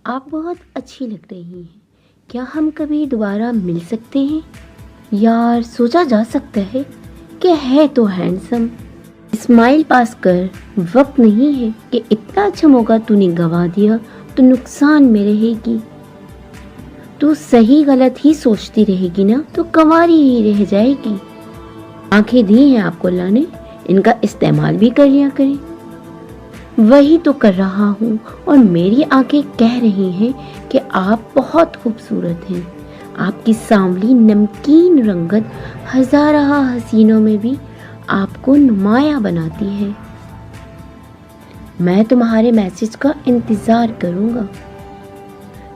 آپ بہت اچھی لگ رہی ہیں، کیا ہم کبھی دوبارہ مل سکتے ہیں؟ یار سوچا جا سکتا ہے کہ ہے تو ہینڈسم، اسمائل پاس کر، وقت نہیں ہے کہ اتنا اچھا موقع تو نے گوا دیا تو نقصان میں رہے گی۔ تو صحیح غلط ہی سوچتی رہے گی نا تو کنواری ہی رہ جائے گی۔ آنکھیں دی ہیں آپ کو اللہ نے، ان کا استعمال بھی کر لیا کریں۔ وہی تو کر رہا ہوں، اور میری آنکھیں کہہ رہی ہیں کہ آپ بہت خوبصورت ہیں۔ آپ کی سانولی نمکین رنگت ہزارہ حسینوں میں بھی آپ کو نمایاں بناتی ہے۔ میں تمہارے میسج کا انتظار کروں گا۔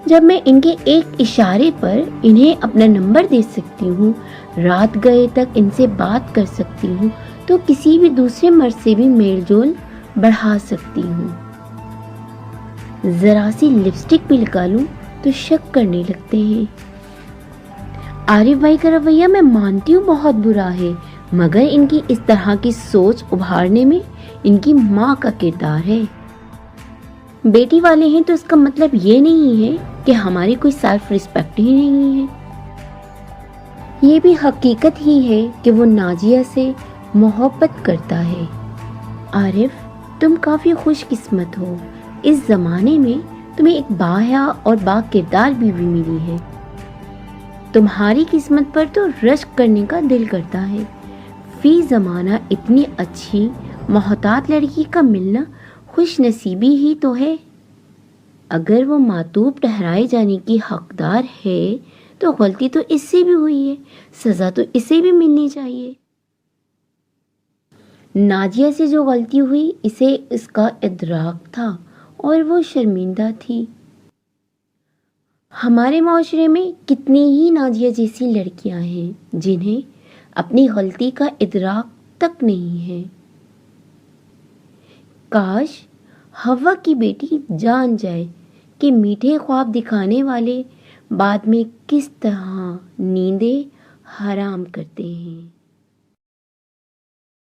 جب میں ان کے ایک اشارے پر انہیں اپنا نمبر دے سکتی ہوں، رات گئے تک ان سے بات کر سکتی ہوں، تو کسی بھی دوسرے مرد سے بھی میل جول بڑھا سکتی ہوں۔ ذرا سی لپسٹک بھی لگا لوں تو شک کرنے لگتے ہیں۔ عارف بھائی کا رویہ میں مانتی ہوں بہت برا ہے، مگر ان کی اس طرح کی سوچ ابھارنے میں ان کی ماں کا کردار ہے۔ بیٹی والے ہیں تو اس کا مطلب یہ نہیں ہے کہ ہماری کوئی سیلف ریسپیکٹ ہی نہیں ہے۔ یہ بھی حقیقت ہی ہے کہ وہ نازیہ سے محبت کرتا ہے۔ عارف، تم کافی خوش قسمت ہو، اس زمانے میں تمہیں ایک باحیا اور با کردار بیوی ملی ہے۔ تمہاری قسمت پر تو رشک کرنے کا دل کرتا ہے۔ فی زمانہ اتنی اچھی محتاط لڑکی کا ملنا خوش نصیبی ہی تو ہے۔ اگر وہ معتوب ٹھہرائے جانے کی حقدار ہے تو غلطی تو اس سے بھی ہوئی ہے، سزا تو اسے بھی ملنی چاہیے۔ نازیہ سے جو غلطی ہوئی اسے اس کا ادراک تھا اور وہ شرمندہ تھی۔ ہمارے معاشرے میں کتنی ہی نازیہ جیسی لڑکیاں ہیں جنہیں اپنی غلطی کا ادراک تک نہیں ہے۔ کاش حوا کی بیٹی جان جائے کہ میٹھے خواب دکھانے والے بعد میں کس طرح نیندیں حرام کرتے ہیں۔